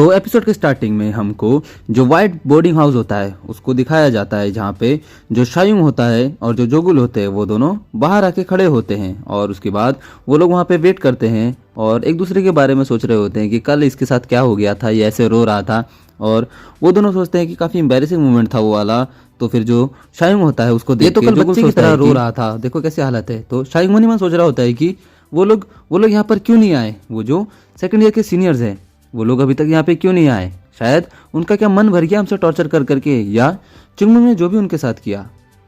तो एपिसोड के स्टार्टिंग में हमको जो वाइट बोर्डिंग हाउस होता है उसको दिखाया जाता है, जहाँ पे जो शायुंग होता है और जो जोगुल होते हैं वो दोनों बाहर आके खड़े होते हैं। और उसके बाद वो लोग वहाँ पे वेट करते हैं और एक दूसरे के बारे में सोच रहे होते हैं कि कल इसके साथ क्या हो गया था, ये ऐसे रो रहा था। और वो दोनों सोचते हैं कि काफ़ी एम्बैरेसिंग मोमेंट था वो वाला। तो फिर जो शायुंग होता है उसको देख के जोगुल बच्चे की तरह रो रहा था, देखो कैसी हालत है। तो शायुंग मन ही मन सोच रहा होता है कि वो लोग यहाँ पर क्यों नहीं आए, वो जो सेकंड ईयर के सीनियर्स हैं वो लोग अभी तक यहाँ पे क्यों नहीं आए। शायद उनका क्या मन भर गया हमसे टॉर्चर कर करके, या चुंगमुंग ने जो भी उनके साथ किया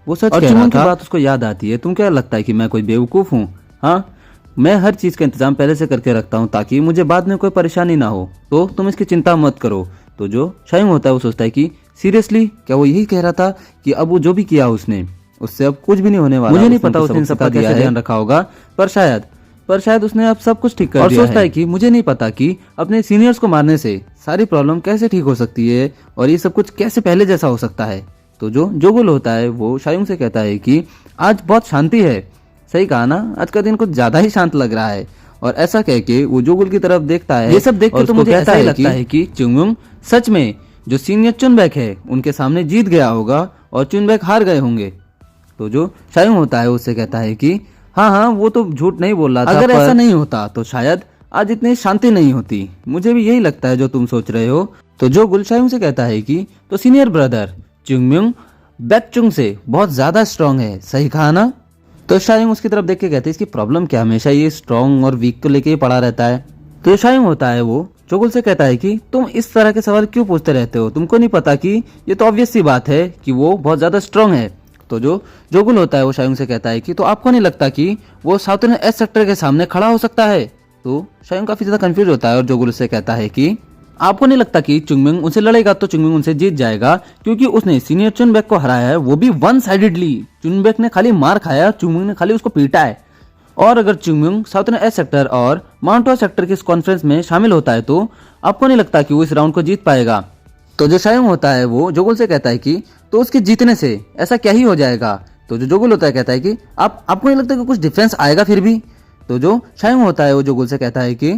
वो सच कह रहा था। चुंगमुंग की बात उसको याद आती है, तुम क्या लगता है कि मैं कोई बेवकूफ़ हूँ? हाँ, मैं हर चीज़ का इंतजाम पहले से करके रखता हूँ ताकि मुझे बाद में कोई परेशानी ना हो, तो तुम इसकी चिंता मत करो। तो जो शायुंग होता है वो सोचता है कि सीरियसली क्या वो यही कह रहा था कि अब वो जो भी किया उसने उससे अब कुछ भी नहीं होने वाला। मुझे नहीं पता उसने इन सबका कैसे ध्यान रखा होगा, पर शायद उसने अब सब कुछ ठीक कर दिया है। और सोचता है कि मुझे नहीं पता कि अपने सीनियर्स को मारने से सारी प्रॉब्लम कैसे ठीक हो सकती है और ये सब कुछ कैसे पहले जैसा हो सकता है। तो जो जोगुल होता है वो शायुंग से कहता है कि आज बहुत शांति है। सही कहा ना, आज का दिन कुछ ज्यादा ही शांत लग रहा है। और ऐसा कह के वो जोगुल की तरफ देखता है। ये सब देख के तो मुझे ऐसा ही लगता है कि चुंगमुंग सच में जो सीनियर चुनबैक है उनके सामने जीत गया होगा और चुनबैक हार गए होंगे। तो जो शायुंग होता है उससे कहता है कि हाँ, वो तो झूठ नहीं बोल रहा था, अगर ऐसा नहीं होता तो शायद आज इतनी शांति नहीं होती। मुझे भी यही लगता है जो तुम सोच रहे हो। तो जो गुल शायुंग से कहता है कि तो सीनियर ब्रदर चुंगमुंग बैकचुंग से बहुत ज्यादा स्ट्रांग है, सही कहा ना? तो शायुंग उसकी तरफ देख के कहते हैं इसकी प्रॉब्लम क्या, हमेशा ये स्ट्रांग और वीक को लेके ही पड़ा रहता है। तो शायुंग होता है वो जोगुल से कहता है कि तुम इस तरह के सवाल क्यों पूछते रहते हो, तुमको नहीं पता कि ये तो ऑब्वियस सी बात है कि वो बहुत ज्यादा स्ट्रांग है। तो जो जोगुल होता है वो शायुंग से कहता है कि तो आपको नहीं लगता कि वो साउथ इंडियन एस सेक्टर के सामने खड़ा हो सकता है? तो शायुंग काफी ज्यादा कंफ्यूज होता है और जोगुल से कहता है कि आपको नहीं लगता कि चुंगमुंग उनसे लड़ेगा तो चुंगमुंग उनसे जीत जाएगा, क्योंकि उसने सीनियर चुनबैक को हराया है, वो भी वन साइडेडली। चुनबैक ने खाली मार खाया, चुंगमुंग ने खाली उसको पीटा है। और अगर चुंगमुंग साउथ इंडियन एस सेक्टर और माउंट वा सेक्टर की इस कॉन्फ्रेंस में शामिल होता है तो आपको नहीं लगता कि वो इस राउंड को जीत पाएगा? तो जो शायुंग होता है वो जोगुल से कहता है कि तो उसके जीतने से ऐसा क्या ही हो जाएगा? तो जो जोगुल होता है कहता है कि आपको नहीं लगता कि कुछ डिफरेंस आएगा फिर भी? तो जो शायुंग होता है वो जोगुल से कहता है कि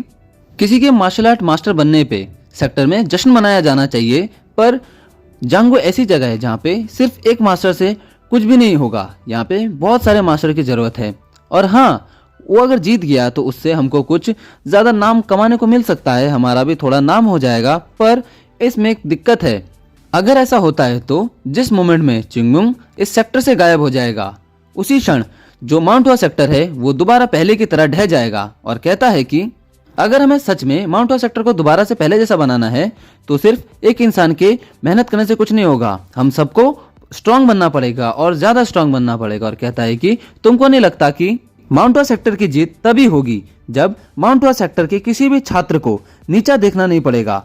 किसी के मार्शल आर्ट मास्टर बनने पे सेक्टर में जश्न मनाया जाना चाहिए, पर जांगो ऐसी जगह है जहाँ पे सिर्फ एक मास्टर से कुछ भी नहीं होगा, यहाँ पे बहुत सारे मास्टर की जरूरत है। और हाँ, वो अगर जीत गया तो उससे हमको कुछ ज्यादा नाम कमाने को मिल सकता है, हमारा भी थोड़ा नाम हो जाएगा। पर इसमें एक दिक्कत है, अगर ऐसा होता है तो जिस मोमेंट में चुंगमुंग इस सेक्टर से गायब हो जाएगा उसी क्षण जो माउंट वा सेक्टर है वो दोबारा पहले की तरह ढह जाएगा। और कहता है कि अगर हमें सच में माउंट वा सेक्टर को दोबारा से पहले जैसा बनाना है तो सिर्फ एक इंसान के मेहनत करने से कुछ नहीं होगा, हम सबको स्ट्रांग बनना पड़ेगा और ज्यादा स्ट्रांग बनना पड़ेगा। और कहता है कि तुमको नहीं लगता कि माउंट वा सेक्टर की जीत तभी होगी जब माउंट वा सेक्टर के किसी भी छात्र को नीचा देखना नहीं पड़ेगा?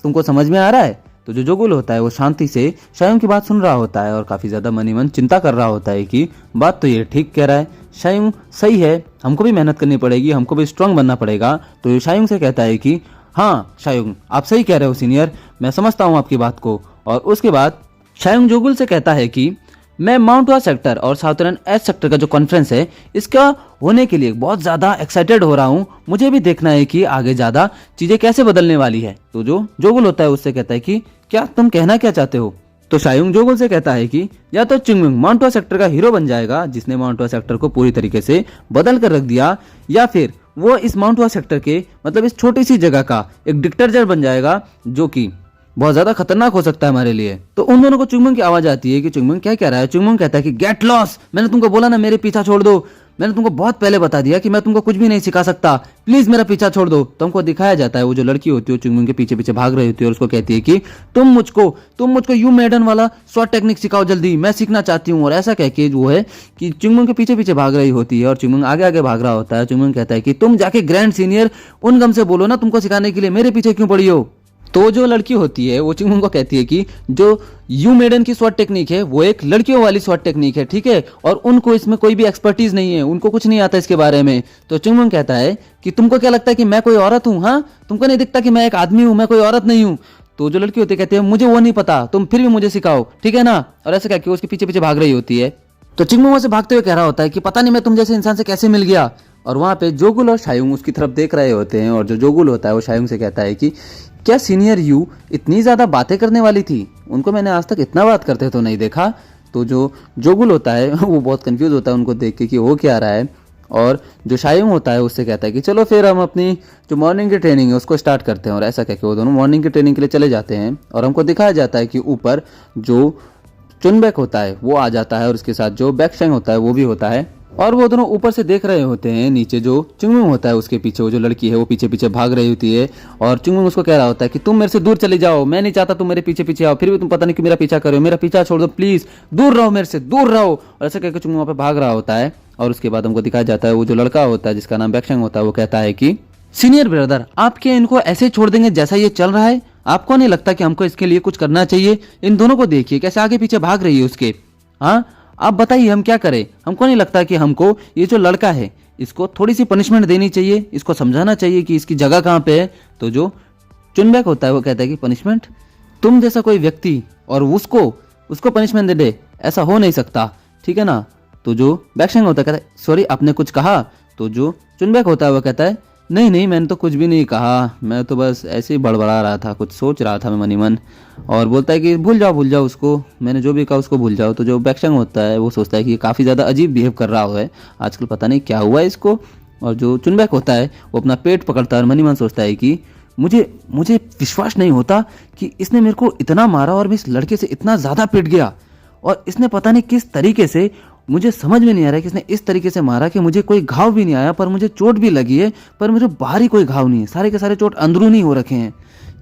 तुमको समझ में आ रहा है? तो जो जोगुल होता है वो शांति से शायुंग की बात सुन रहा होता है और काफी ज्यादा मन ही मन चिंता कर रहा होता है कि बात तो ये ठीक कह रहा है, शायुंग सही है, हमको भी मेहनत करनी पड़ेगी, हमको भी स्ट्रांग बनना पड़ेगा। तो ये शायुंग से कहता है कि हाँ शायुंग, आप सही कह रहे हो सीनियर, मैं समझता हूँ आपकी बात को। और उसके बाद शायुंग जोगुल से कहता है कि मैं माउंट वा सेक्टर और साउथ इंडियन एस सेक्टर का जो कॉन्फ्रेंस है इसका होने के लिए बहुत ज्यादा एक्साइटेड हो रहा हूँ, मुझे भी देखना है कि आगे ज्यादा चीजें कैसे बदलने वाली है। तो जो जोगुल होता है उससे कहता है कि क्या तुम कहना क्या चाहते हो? तो शायुंग जोगुल से कहता है कि या तो चुंगमुंग माउंट वा सेक्टर का हीरो बन जाएगा जिसने माउंट वा सेक्टर को पूरी तरीके से बदल कर रख दिया, या फिर वो इस माउंट वा सेक्टर के मतलब इस छोटी सी जगह का एक डिक्टेटर बन जाएगा जो कि बहुत ज्यादा खतरनाक हो सकता है हमारे लिए। तो उन दोनों को चुंगमुंग की आवाज आती है कि चुंगमुंग क्या कह रहा है? चुंगमुंग कहता है कि गेट लॉस, मैंने तुमको बोला ना मेरे पीछा छोड़ दो, मैंने तुमको बहुत पहले बता दिया कि मैं तुमको कुछ भी नहीं सिखा सकता, प्लीज मेरा पीछा छोड़ दो। तो हमको दिखाया जाता है वो जो लड़की होती है चुंगमुंग के पीछे पीछे भाग रही होती है और उसको कहती है कि तुम मुझको यू मेडन वाला शॉर्ट टेक्निक सिखाओ जल्दी, मैं सीखना चाहती हूँ। और ऐसा कह के वो है कि चुंगमुंग के पीछे पीछे भाग रही होती है और चुंगमुंग आगे आगे भाग रहा होता है। चुंगमुंग कहता है कि तुम जाके ग्रैंड सीनियर उनगम से बोलो ना तुमको सिखाने के लिए, मेरे पीछे क्यों पड़ी हो? तो जो लड़की होती है वो चुंगमुंग को कहती है कि जो यू मेडन की स्वॉट टेक्निक है वो एक लड़कियों वाली स्वॉट टेक्निक है, ठीक है, और उनको इसमें कोई भी एक्सपर्टीज नहीं है, उनको कुछ नहीं आता इसके बारे में। तो चुंगमुंग कहता है कि तुमको क्या लगता है कि मैं कोई औरत हूँ? हाँ, तुमको नहीं दिखता कि मैं एक आदमी हूँ, मैं कोई औरत नहीं हूँ? तो जो लड़की होती है कहती है मुझे वो नहीं पता, तुम फिर भी मुझे सिखाओ, ठीक है ना? और ऐसा क्या कि उसके पीछे पीछे भाग रही होती है। तो चुंगमुंग से भागते हुए कह रहा होता है कि पता नहीं मैं तुम जैसे इंसान से कैसे मिल गया। और वहां पे जोगुल और शायुंग उसकी तरफ देख रहे होते हैं और जो जोगुल होता है वो शायुंग से कहता है कि क्या सीनियर यू इतनी ज़्यादा बातें करने वाली थी? उनको मैंने आज तक इतना बात करते तो नहीं देखा। तो जो जोगुल होता है वो बहुत कंफ्यूज होता है उनको देख के कि हो क्या रहा है। और जो शायुंग होता है उससे कहता है कि चलो फिर हम अपनी जो मॉर्निंग की ट्रेनिंग है उसको स्टार्ट करते हैं। और ऐसा कह के वो दोनों मॉर्निंग की ट्रेनिंग के लिए चले जाते हैं और हमको दिखाया जाता है कि ऊपर जो चुनबैक होता है वो आ जाता है और उसके साथ जो बैकशैंग होता है वो भी होता है। और वो दोनों ऊपर से देख रहे होते हैं नीचे जो चुंगमुंग होता है उसके पीछे वो जो लड़की है वो पीछे पीछे भाग रही होती है। और चुंगमुंग उसको कह रहा होता है कि तुम मेरे से दूर चले जाओ, मैं नहीं चाहता तुम मेरे पीछे पीछे आओ, फिर भी तुम पता नहीं कि मेरा पीछा करो, मेरा पीछा छोड़ दो प्लीज, दूर रहो मेरे से, दूर रहो। और ऐसा कहकर चुंगमुंग वहाँ पे भाग रहा होता है। और उसके बाद हमको दिखाया जाता है वो जो लड़का होता है जिसका नाम बैकशैंग होता है वो कहता है कि सीनियर ब्रदर, आप क्या इनको ऐसे छोड़ देंगे जैसा ये चल रहा है? आपको नहीं लगता कि हमको इसके लिए कुछ करना चाहिए? इन दोनों को देखिए कैसे आगे पीछे भाग रही है उसके। हाँ, आप बताइए हम क्या करें? हमको नहीं लगता कि हमको ये जो लड़का है इसको थोड़ी सी पनिशमेंट देनी चाहिए, इसको समझाना चाहिए कि इसकी जगह कहाँ पे है। तो जो चुनबैक होता है वो कहता है कि पनिशमेंट? तुम जैसा कोई व्यक्ति और उसको पनिशमेंट दे दे, ऐसा हो नहीं सकता, ठीक है ना? तो जो बैकशैंग होता है कहता है सॉरी आपने कुछ कहा? तो जो चुनबैक होता है वो कहता है नहीं नहीं मैंने तो कुछ भी नहीं कहा, मैं तो बस ऐसे ही बड़बड़ा रहा था, कुछ सोच रहा था मैं मनी मन। और बोलता है कि भूल जाओ उसको, मैंने जो भी कहा उसको भूल जाओ। तो जो बैकशैंग होता है वो सोचता है कि ये काफ़ी ज़्यादा अजीब बिहेव कर रहा है आजकल, पता नहीं क्या हुआ है इसको। और जो चुनबैक होता है वो अपना पेट पकड़ता है और मनी मन सोचता है कि मुझे विश्वास नहीं होता कि इसने मेरे को इतना मारा और मैं इस लड़के से इतना ज़्यादा पिट गया। और इसने पता नहीं किस तरीके से, मुझे समझ में नहीं आ रहा है कि इसने इस तरीके से मारा कि मुझे कोई घाव भी नहीं आया, पर मुझे चोट भी लगी है, पर मुझे बाहरी कोई घाव नहीं है, सारे के सारे चोट अंदरूनी हो रखे हैं।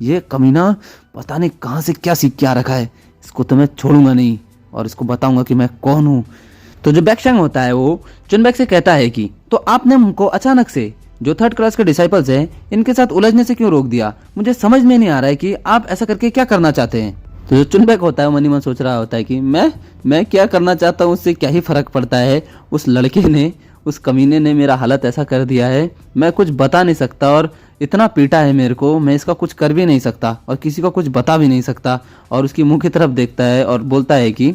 ये कमीना पता नहीं कहाँ से क्या सीख के आ रखा है, इसको तो मैं छोड़ूंगा नहीं और इसको बताऊंगा कि मैं कौन हूँ। तो जो बैकशैंग होता है वो चुनबैक से कहता है कि तो आपने हमको अचानक से जो थर्ड क्लास के डिसाइपल्स हैं इनके साथ उलझने से क्यों रोक दिया? मुझे समझ में नहीं आ रहा है कि आप ऐसा करके क्या करना चाहते हैं। तो जो चुनबैक होता है वो मनी मन सोच रहा होता है कि मैं क्या करना चाहता हूँ उससे क्या ही फर्क पड़ता है। उस लड़के ने, उस कमीने ने मेरा हालत ऐसा कर दिया है, मैं कुछ बता नहीं सकता और इतना पीटा है मेरे को, मैं इसका कुछ कर भी नहीं सकता और किसी को कुछ बता भी नहीं सकता। और उसकी मुंह की तरफ देखता है और बोलता है कि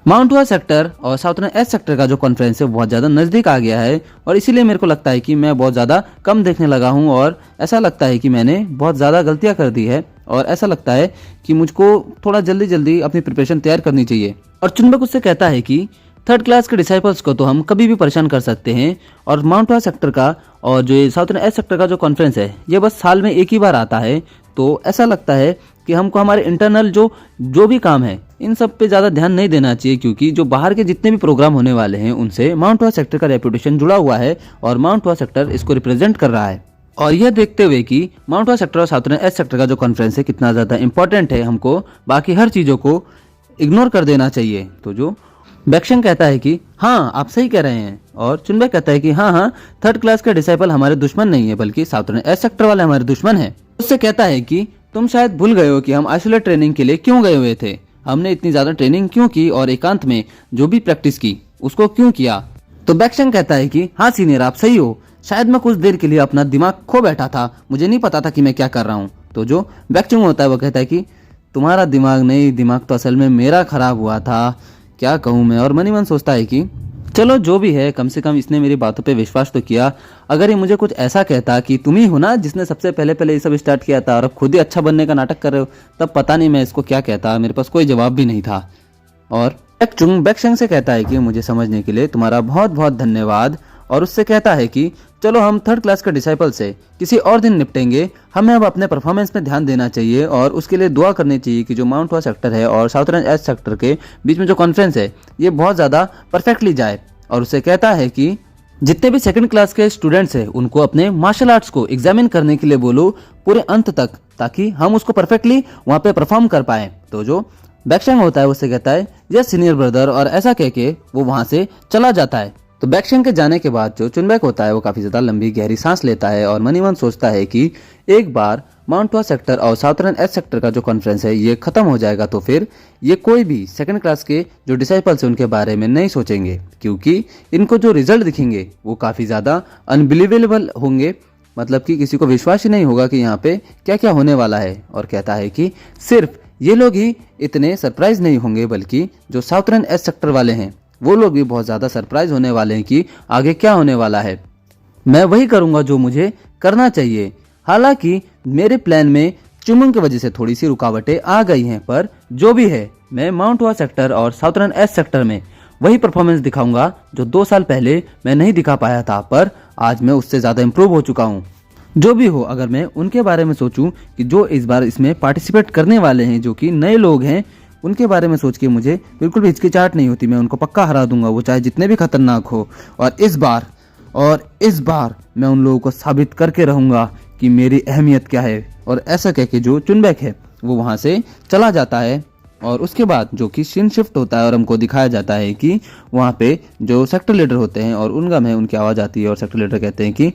माउंट हुआ सेक्टर और साउथर्न एस सेक्टर का जो कॉन्फ्रेंस है बहुत ज़्यादा नज़दीक आ गया है और इसीलिए मेरे को लगता है कि मैं बहुत ज़्यादा कम देखने लगा हूँ और ऐसा लगता है कि मैंने बहुत ज़्यादा गलतियाँ कर दी है और ऐसा लगता है कि मुझको थोड़ा जल्दी जल्दी अपनी प्रिपरेशन तैयार करनी चाहिए। और चुनबैक उससे कहता है कि थर्ड क्लास के डिसाइपल्स को तो हम कभी भी परेशान कर सकते हैं और माउंट हुआ सेक्टर का और जो साउथर्न एस सेक्टर का जो कॉन्फ्रेंस है ये बस साल में एक ही बार आता है। तो ऐसा लगता है कि हमको हमारे इंटरनल जो भी काम है इन सब पे ज़्यादा ध्यान नहीं देना चाहिए, क्योंकि जो बाहर के जितने भी प्रोग्राम होने वाले हैं उनसे माउंट हुआ सेक्टर का रेपुटेशन जुड़ा हुआ है और माउंट हुआ सेक्टर इसको रिप्रेजेंट कर रहा है। और यह देखते हुए कि माउंट हुआ सेक्टर और साउथर्न एस सेक्टर का जो कॉन्फ्रेंस है कितना ज़्यादा इंपॉर्टेंट है, हमको बाकी हर चीज़ों को इग्नोर कर देना चाहिए। तो जो बैकशैंग कहता है कि हाँ आप सही कह रहे हैं और चुनबैक कहता है कि हाँ थर्ड क्लास के डिसाइपल हमारे दुश्मन नहीं है बल्कि साउथर्न एस सेक्टर वाले हमारे दुश्मन है। उससे कहता है कि तुम शायद भूल गए हो कि हम आइसोलेट ट्रेनिंग के लिए क्यों गए हुए थे, हमने इतनी ज्यादा ट्रेनिंग क्यों की और एकांत में जो भी प्रैक्टिस की उसको क्यों किया। तो बैकशैंग कहता है कि हाँ सीनियर आप सही हो, शायद मैं कुछ देर के लिए अपना दिमाग खो बैठा था, मुझे नहीं पता था कि मैं क्या कर रहा हूँ। तो जो बैकशैंग होता है वो कहता है कि तुम्हारा दिमाग नहीं, दिमाग तो असल में मेरा खराब हुआ था, क्या कहूँ मैं। और मनी मन सोचता है कि चलो जो भी है, कम से कम इसने मेरी बातों पे विश्वास तो किया। अगर ये मुझे कुछ ऐसा कहता कि तुम ही हो ना जिसने सबसे पहले ये सब स्टार्ट किया था और अब खुद ही अच्छा बनने का नाटक कर रहे हो, तब पता नहीं मैं इसको क्या कहता, मेरे पास कोई जवाब भी नहीं था। और बैकशैंग से कहता है कि मुझे समझने के लिए तुम्हारा बहुत बहुत धन्यवाद। और उससे कहता है कि चलो हम थर्ड क्लास के डिसाइपल से किसी और दिन निपटेंगे, हमें अब अपने परफॉर्मेंस में ध्यान देना चाहिए और उसके लिए दुआ करनी चाहिए कि जो माउंट हुआ सेक्टर है और साउथर्न एस सेक्टर के बीच में जो कॉन्फ्रेंस है ये बहुत ज़्यादा परफेक्टली जाए। और उससे कहता है कि जितने भी सेकंड क्लास के स्टूडेंट्स हैं उनको अपने मार्शल आर्ट्स को एग्जामिन करने के लिए बोलो पूरे अंत तक, ताकि हम उसको परफेक्टली वहाँ पे परफॉर्म कर पाए। तो जो बैकशैंग होता है उससे कहता है यस सीनियर ब्रदर, और ऐसा कह के वो वहाँ से चला जाता है। तो बैकशैंग के जाने के बाद जो चुनबैक होता है वो काफी ज्यादा लंबी गहरी सांस लेता है और मनी मन सोचता है कि एक बार माउंट हुआ सेक्टर और साउथर्न एस सेक्टर का जो कॉन्फ्रेंस है ये खत्म हो जाएगा तो फिर ये कोई भी सेकंड क्लास के जो डिसाइपल्स हैं उनके बारे में नहीं सोचेंगे, क्योंकि इनको जो रिजल्ट दिखेंगे वो काफी ज्यादा अनबिलीवेबल होंगे, मतलब कि किसी को विश्वास ही नहीं होगा कि यहाँ पे क्या क्या होने वाला है। और कहता है कि सिर्फ ये लोग ही इतने सरप्राइज नहीं होंगे बल्कि जो साउथर्न एस सेक्टर वाले हैं वो लोग भी बहुत ज़्यादा सरप्राइज होने वाले हैं कि आगे क्या होने वाला है। मैं वही करूँगा जो मुझे करना चाहिए। हालांकि मेरे प्लान में चुमंग की वजह से थोड़ी सी रुकावटें आ गई हैं, पर जो भी है मैं माउंट हुआ सेक्टर और साउथर्न एस सेक्टर में वही परफॉर्मेंस दिखाऊंगा जो 2 साल पहले मैं नहीं दिखा पाया था, पर आज मैं उससे ज़्यादा इम्प्रूव हो चुका हूँ। जो भी हो, अगर मैं उनके बारे में सोचूं कि जो इस बार इसमें पार्टिसिपेट करने वाले हैं, जो कि नए लोग हैं, उनके बारे में सोच के मुझे बिल्कुल भी हिचकिचाहट नहीं होती। मैं उनको पक्का हरा दूंगा, वो चाहे जितने भी खतरनाक हो। और इस बार मैं उन लोगों को साबित करके रहूंगा कि मेरी अहमियत क्या है। और ऐसा कह के जो चुनबैक है वो वहाँ से चला जाता है और उसके बाद जो कि सीन शिफ्ट होता है और हमको दिखाया जाता है कि वहाँ पे जो सेक्टर लीडर होते हैं और उनगम है, उनकी आवाज़ आती है और सेक्टर लीडर कहते हैं कि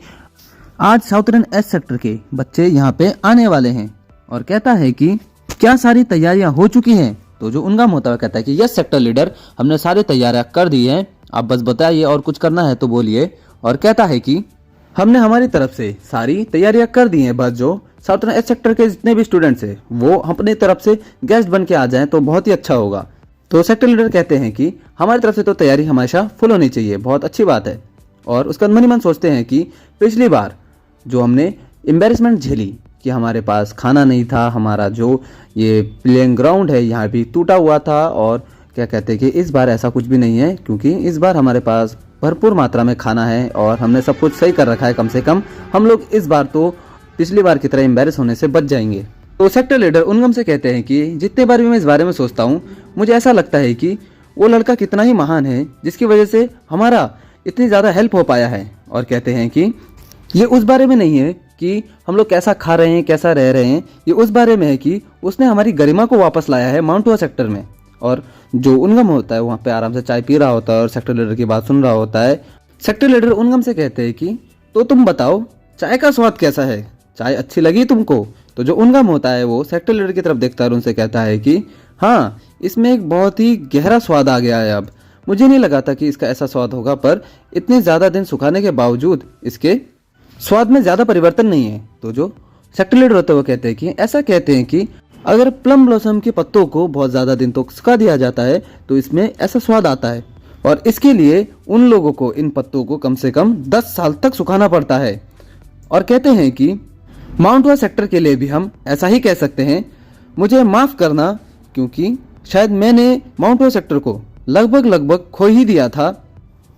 आज साउथर्न एस सेक्टर के बच्चे यहाँ पे आने वाले हैं, और कहता है कि क्या सारी तैयारियां हो चुकी हैं। तो जो उनगम होता है कहता है कि यस सेक्टर लीडर, हमने सारी तैयारियां कर दी हैं, आप बस बताइए और कुछ करना है तो बोलिए। और कहता है कि हमने हमारी तरफ से सारी तैयारियां कर दी हैं, बस जो साउथर्न एस सेक्टर के जितने भी स्टूडेंट्स हैं वो अपनी तरफ से गेस्ट बन के आ जाएं तो बहुत ही अच्छा होगा। तो सेक्टर लीडर कहते हैं कि हमारी तरफ से तो तैयारी हमेशा फुल होनी चाहिए, बहुत अच्छी बात है। और उसका मन ही मन सोचते हैं कि पिछली बार जो हमने एम्बेरसमेंट झेली कि हमारे पास खाना नहीं था, हमारा जो ये प्लेइंग ग्राउंड है यहाँ भी टूटा हुआ था, और क्या कहते हैं कि इस बार ऐसा कुछ भी नहीं है, क्योंकि इस बार हमारे पास भरपूर मात्रा में खाना है और हमने सब कुछ सही कर रखा है। कम से कम हम लोग इस बार तो पिछली बार की तरह एम्बेरस होने से बच जाएंगे। तो सेक्टर लीडर उनगम से कहते हैं कि जितने बार भी मैं इस बारे में सोचता हूँ, मुझे ऐसा लगता है कि वो लड़का कितना ही महान है जिसकी वजह से हमारा इतनी ज़्यादा हेल्प हो पाया है। और कहते हैं कि ये उस बारे में नहीं है कि हम लोग कैसा खा रहे हैं, कैसा रह रहे हैं, ये उस बारे में है कि उसने हमारी गरिमा को वापस लाया है माउंट हुआ सेक्टर में। और जो उनगम होता है वहाँ पे आराम से चाय पी रहा होता है और सेक्टर लीडर की बात सुन रहा होता है। सेक्टर लीडर उनगम से कहते हैं कि तो तुम बताओ चाय का स्वाद कैसा है, चाय अच्छी लगी तुमको। तो जो उनगम होता है वो सेक्टर लीडर की तरफ देखता है और उनसे कहता है कि हाँ, इसमें एक बहुत ही गहरा स्वाद आ गया है। अब मुझे नहीं लगा था कि इसका ऐसा स्वाद होगा, पर इतने ज़्यादा दिन सुखाने के बावजूद इसके स्वाद में ज़्यादा परिवर्तन नहीं है। तो जो सेक्टर लीडर होते हैं वो कहते हैं कि ऐसा कहते हैं कि अगर प्लम ब्लॉसम के पत्तों को बहुत ज़्यादा दिन तक सुखा दिया जाता है तो इसमें ऐसा स्वाद आता है, और इसके लिए उन लोगों को इन पत्तों को कम से कम 10 साल तक सुखाना पड़ता है। और कहते हैं कि माउंट हुआ सेक्टर के लिए भी हम ऐसा ही कह सकते हैं। मुझे माफ़ करना, क्योंकि शायद मैंने माउंट हुआ सेक्टर को लगभग खो ही दिया था।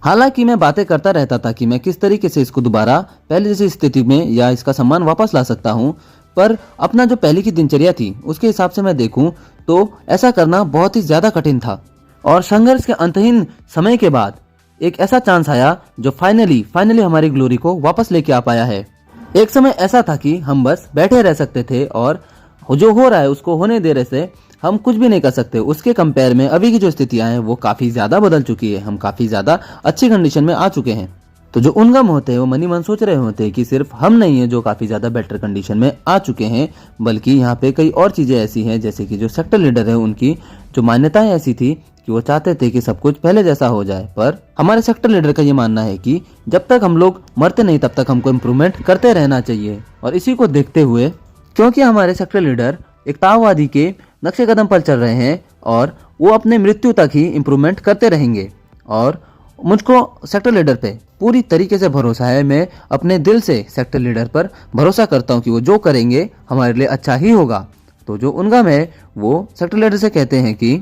हालांकि मैं बातें करता रहता था कि मैं किस तरीके से इसको दोबारा पहले जैसी स्थिति में या इसका सम्मान वापस ला सकता हूं, पर अपना जो पहले की दिनचर्या थी उसके हिसाब से मैं देखूं तो ऐसा करना बहुत ही ज़्यादा कठिन था। और संघर्ष के अंतहीन समय के बाद एक ऐसा चांस आया जो फाइनली हमारी ग्लोरी को वापस लेके आ पाया है। एक समय ऐसा था कि हम बस बैठे रह सकते थे और जो हो रहा है उसको होने दे रहे से हम कुछ भी नहीं कर सकते। उसके कंपेयर में अभी की जो स्थितियां हैं वो काफ़ी ज़्यादा बदल चुकी है, हम काफ़ी ज़्यादा अच्छी कंडीशन में आ चुके हैं। तो जो उनगम होते हैं वो मनी मन सोच रहे होते हैं कि सिर्फ हम नहीं है जो काफ़ी ज़्यादा बेटर कंडीशन में आ चुके हैं, बल्कि यहाँ पे कई और चीज़ें ऐसी हैं, जैसे कि जो सेक्टर लीडर है उनकी जो मान्यताएं ऐसी थी कि वो चाहते थे कि सब कुछ पहले जैसा हो जाए। पर हमारे सेक्टर लीडर का ये मानना है कि जब तक हम लोग मरते नहीं तब तक हमको इम्प्रूवमेंट करते रहना चाहिए। और इसी को देखते हुए, क्योंकि हमारे सेक्टर लीडर एक ताववादी के नक्शे कदम पर चल रहे हैं और वो अपने मृत्यु तक ही इम्प्रूवमेंट करते रहेंगे, और मुझको सेक्टर लीडर पे पूरी तरीके से भरोसा है। मैं अपने दिल से सेक्टर लीडर पर भरोसा करता हूँ कि वो जो करेंगे हमारे लिए अच्छा ही होगा। तो जो उनगम है वो सेक्टर लीडर से कहते हैं कि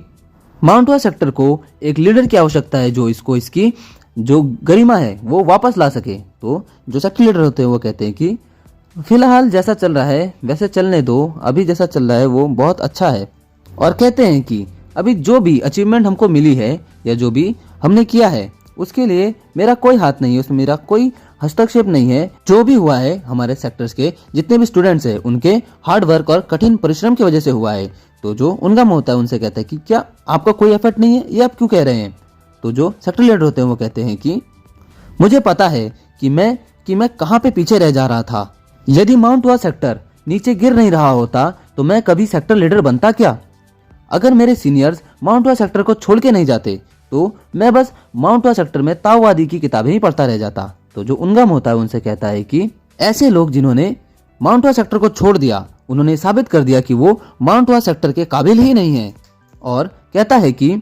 माउंट हुआ सेक्टर को एक लीडर की आवश्यकता है जो इसको इसकी जो गरिमा है वो वापस ला सके। तो जो सेक्टर लीडर होते हैं वो कहते हैं कि फिलहाल जैसा चल रहा है वैसे चलने दो, अभी जैसा चल रहा है वो बहुत अच्छा है। और कहते हैं कि अभी जो भी अचीवमेंट हमको मिली है या जो भी हमने किया है उसके लिए मेरा कोई हाथ नहीं है, उसमें मेरा कोई हस्तक्षेप नहीं है। जो भी हुआ है हमारे सेक्टर्स के जितने भी स्टूडेंट्स हैं उनके हार्ड वर्क और कठिन परिश्रम की वजह से हुआ है। तो जो उनगम होता है उनसे कहता है कि क्या आपका कोई एफर्ट नहीं है, ये आप क्यों कह रहे हैं। तो जो सेक्टर लीडर होते हैं वो कहते हैं कि मुझे पता है कि मैं कहाँ पे पीछे रह जा रहा था। यदि माउंट हुआ सेक्टर नीचे गिर नहीं रहा होता तो मैं कभी सेक्टर लीडर बनता क्या। अगर मेरे सीनियर्स माउंट हुआ सेक्टर को छोड़ के नहीं जाते तो मैं बस माउंट हुआ सेक्टर में ताओवादी की किताबें ही पढ़ता रह जाता। तो जो उनगम होता है उनसे कहता है कि ऐसे लोग जिन्होंने माउंट हुआ सेक्टर को छोड़ दिया उन्होंने साबित कर दिया कि वो माउंट हुआ सेक्टर के काबिल ही नहीं है। और कहता है कि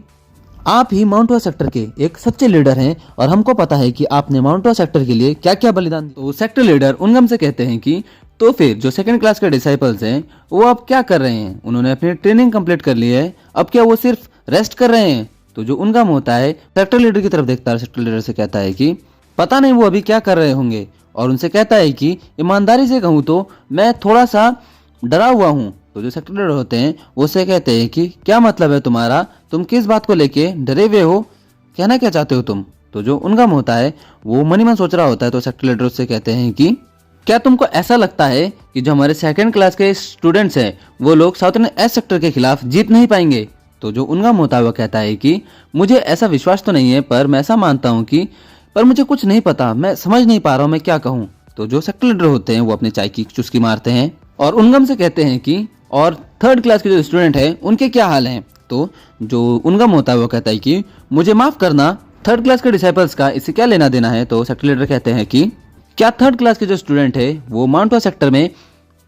आप ही माउंट हुआ सेक्टर के एक सच्चे लीडर हैं और हमको पता है कि आपने माउंट हुआ सेक्टर के लिए क्या क्या बलिदान। तो सेक्टर लीडर उनगम से कहते हैं कि तो फिर जो सेकंड क्लास के डिसाइपल्स हैं वो अब क्या कर रहे हैं? उन्होंने अपनी ट्रेनिंग कंप्लीट कर ली है, अब क्या वो सिर्फ रेस्ट कर रहे हैं? तो जो उनगम होता है सेक्टर लीडर की तरफ देखता है, सेक्टर लीडर से कहता है कि पता नहीं वो अभी क्या कर रहे होंगे, और उनसे कहता है कि ईमानदारी से कहूँ तो मैं थोड़ा सा डरा हुआ हूँ। तो जो सेक्टर लीडर होते हैं वो से कहते हैं कि क्या मतलब है तुम्हारा, तुम किस बात को लेके डरे हुए हो, कहना क्या चाहते हो तुम? तो जो उनगम होता है वो मन ही मन सोच रहा होता है। तो सेक्टर लीडर उससे कहते हैं कि क्या तुमको ऐसा लगता है कि जो हमारे सेकंड क्लास के स्टूडेंट्स हैं वो लोग साउथर्न एस सेक्टर के खिलाफ जीत नहीं पाएंगे? तो जो उनगम होता है वो कहता है कि मुझे ऐसा विश्वास तो नहीं है, पर मैं ऐसा मानता हूँ कि पर मुझे कुछ नहीं पता, मैं समझ नहीं पा रहा हूँ मैं क्या कहूँ। तो जो सेक्टर लीडर होते हैं वो अपने चाय की चुस्की मारते हैं और उनगम से कहते हैं कि और थर्ड क्लास के जो स्टूडेंट हैं उनके क्या हाल हैं? तो जो उनगम होता है वो कहता है कि मुझे माफ करना, थर्ड क्लास के डिसाइपल्स का इससे क्या लेना देना है? तो सेक्टर लीडर कहते हैं कि क्या थर्ड क्लास के जो स्टूडेंट है वो माउंट हुआ सेक्टर में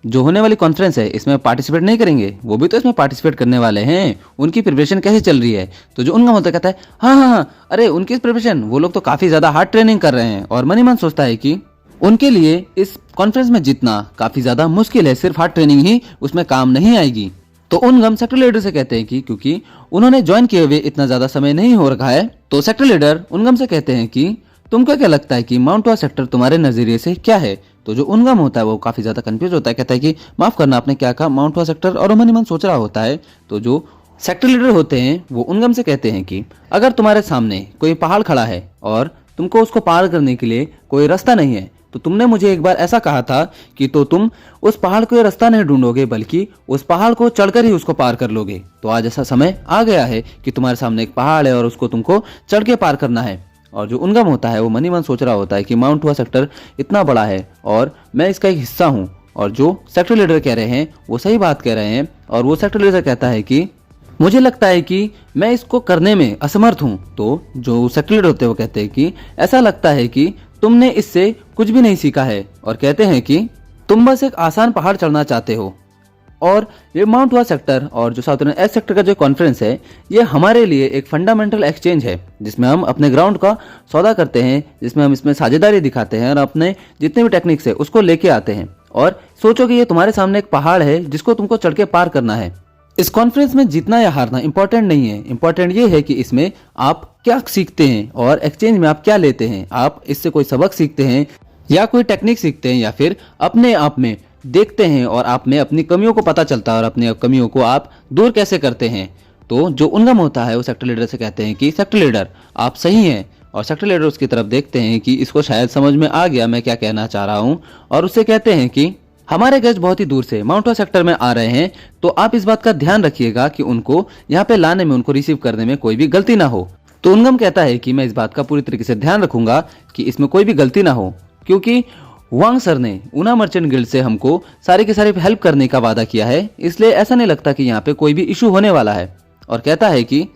जो होने वाली कॉन्फ्रेंस है इसमें पार्टिसिपेट नहीं करेंगे? वो भी तो इसमें पार्टिसिपेट करने वाले हैं, उनकी प्रिपरेशन कैसे चल रही है? तो जो उनका होता कहता है हाँ, अरे उनकी प्रिपरेशन, वो लोग तो काफी ज्यादा हार्ड ट्रेनिंग कर रहे हैं। और मन ही मन सोचता है कि उनके लिए इस कॉन्फ्रेंस में जीतना काफी ज्यादा मुश्किल है, सिर्फ हार्ड ट्रेनिंग ही उसमें काम नहीं आएगी। तो उनगम सेक्टर लीडर से कहते हैं कि क्योंकि उन्होंने ज्वाइन किए हुए इतना ज्यादा समय नहीं हो रखा है। तो सेक्टर लीडर उनगम से कहते हैं कि तुमको क्या लगता है कि माउंट हुआ सेक्टर तुम्हारे नजरिए से क्या है? तो जो उनगम होता है वो काफी ज्यादा कंफ्यूज होता है, कहता है कि माफ करना, आपने क्या कहा माउंट हुआ सेक्टर? और मन ही मन सोच रहा होता है। तो जो सेक्टर लीडर होते हैं वो उनगम से कहते हैं कि अगर तुम्हारे सामने कोई पहाड़ खड़ा है और तुमको उसको पार करने के लिए कोई रास्ता नहीं है, तो तुमने मुझे एक बार ऐसा कहा था कि तो तुम उस पहाड़ को रास्ता नहीं ढूंढोगे बल्कि उस पहाड़ को चढ़कर ही उसको पार कर लोगे। तो आज ऐसा समय आ गया है कि तुम्हारे सामने एक पहाड़ है और उसको तुमको चढ़ के पार करना है। और जो उनगम होता है वो मन ही मन सोच रहा होता है कि माउंट हुआ सेक्टर इतना बड़ा है और मैं इसका एक हिस्सा हूँ, और जो सेक्टर लीडर कह रहे हैं वो सही बात कह रहे हैं। और वो सेक्टर लीडर कहता है कि मुझे लगता है कि मैं इसको करने में असमर्थ हूँ। तो जो सेक्टर लीडर होते हैं वो कहते हैं कि ऐसा लगता है कि तुमने इससे कुछ भी नहीं सीखा है, और कहते हैं कि तुम बस एक आसान पहाड़ चढ़ना चाहते हो। और ये माउंट हुआ सेक्टर और जो साउथर्न एस सेक्टर का जो कॉन्फ्रेंस है ये हमारे लिए एक फंडामेंटल एक्सचेंज है, जिसमें हम अपने ग्राउंड का सौदा करते हैं, जिसमें हम इसमें साझेदारी दिखाते हैं और अपने जितने भी टेक्निक्स है उसको लेके आते हैं। और सोचो कि ये तुम्हारे सामने एक पहाड़ है जिसको तुमको चढ़ के पार करना है। इस कॉन्फ्रेंस में जीतना या हारना इंपॉर्टेंट नहीं है, इंपॉर्टेंट ये है कि इसमें आप क्या सीखते हैं और एक्सचेंज में आप क्या लेते हैं। आप इससे कोई सबक सीखते हैं या कोई टेक्निक सीखते हैं या फिर अपने आप में देखते हैं और आप में अपनी कमियों को पता चलता है और अपनी कमियों को आप दूर कैसे करते हैं। तो जो उनगम होता है वो सेक्टर लीडर से कहते हैं कि सेक्टर लीडर आप सही हैं, और सेक्टर लीडर उसकी तरफ देखते हैं कि इसको शायद समझ में आ गया मैं क्या कहना चाह रहा हूँ, और उससे कहते हैं कि हमारे गेस्ट बहुत ही दूर से माउंट हुआ सेक्टर में आ रहे हैं, तो आप इस बात का ध्यान रखिएगा कि उनको यहाँ पे लाने में, उनको रिसीव करने में कोई भी गलती ना हो। तो उनगम कहता है कि मैं इस बात का पूरी तरीके से ध्यान रखूंगा कि इसमें कोई भी गलती ना हो, क्योंकि वांग सर ने ऊना मर्चेंट गिल्ड से हमको सारी की सारी हेल्प करने का वादा किया है, इसलिए ऐसा नहीं लगता कि यहाँ पे कोई भी इशू होने वाला है। और कहता है कि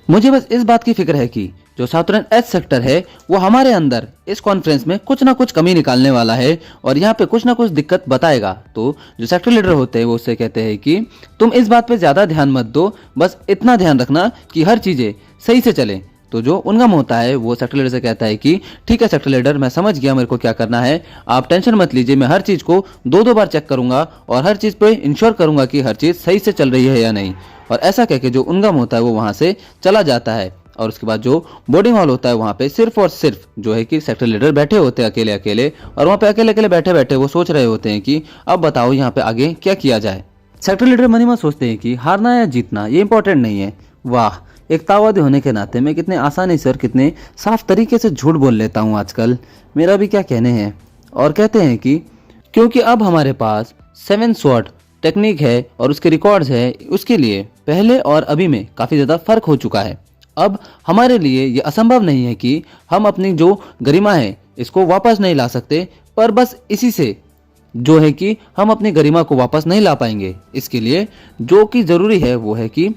मुझे बस इस बात की फिक्र है कि जो साउथर्न एस सेक्टर है वो हमारे अंदर इस कॉन्फ्रेंस में कुछ ना कुछ कमी निकालने वाला है और यहाँ पे कुछ ना कुछ दिक्कत बताएगा। तो जो सेक्टर लीडर होते हैं वो उससे कहते हैं कि तुम इस बात पे ज्यादा ध्यान मत दो, बस इतना ध्यान रखना कि हर चीजें सही से चले। तो जो उनगम होता है वो सेक्टर लीडर से कहता है कि ठीक है सेक्टर लीडर, मैं समझ गया मेरे को क्या करना है, आप टेंशन मत लीजिए, मैं हर चीज को दो बार चेक करूंगा और हर चीज पे इंश्योर करूंगा कि हर चीज सही से चल रही है या नहीं। और ऐसा कह के जो उनगम होता है वो वहां से चला जाता है। और उसके बाद जो बोर्डिंग हॉल होता है वहां पे सिर्फ और सिर्फ जो है कि सेक्टर लीडर बैठे होते हैं अकेले अकेले, और वहां पे अकेले अकेले बैठे बैठे वो सोच रहे होते हैं कि अब बताओ यहाँ पे आगे क्या किया जाए। सेक्टर लीडर मन ही मन सोचते हैं कि हारना या जीतना ये इंपॉर्टेंट नहीं है। वाह, एकतावादी होने के नाते मैं कितने आसानी से और कितने साफ तरीके से झूठ बोल लेता हूँ आजकल, मेरा भी क्या कहने हैं। और कहते हैं कि क्योंकि अब हमारे पास 7 स्वॉर्ड टेक्निक है और उसके रिकॉर्ड्स है, उसके लिए पहले और अभी में काफी ज्यादा फर्क हो चुका है। अब हमारे लिए ये असंभव नहीं है कि हम अपनी जो गरिमा है इसको वापस नहीं ला सकते, पर बस इसी से जो है कि हम अपनी गरिमा को वापस नहीं ला पाएंगे। इसके लिए जो कि जरूरी है वो है कि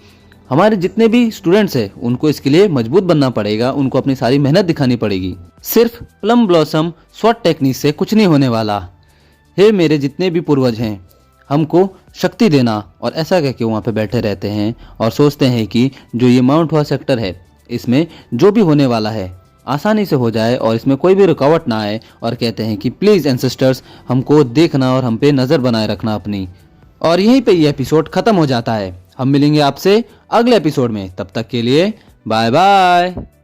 हमारे जितने भी स्टूडेंट्स हैं उनको इसके लिए मजबूत बनना पड़ेगा, उनको अपनी सारी मेहनत दिखानी पड़ेगी। सिर्फ प्लम ब्लॉसम स्वॉर्ड टेक्निक से कुछ नहीं होने वाला। हे मेरे जितने भी पूर्वज हैं, हमको शक्ति देना। और ऐसा कह के वहाँ पे बैठे रहते हैं और सोचते हैं कि जो ये माउंट हुआ सेक्टर है इसमें जो भी होने वाला है आसानी से हो जाए और इसमें कोई भी रुकावट ना आए, और कहते हैं कि प्लीज़ एंसेस्टर्स हमको देखना और हम पे नज़र बनाए रखना अपनी। और यहीं पे ये एपिसोड ख़त्म हो जाता है। हम मिलेंगे आपसे अगले एपिसोड में, तब तक के लिए बाय बाय।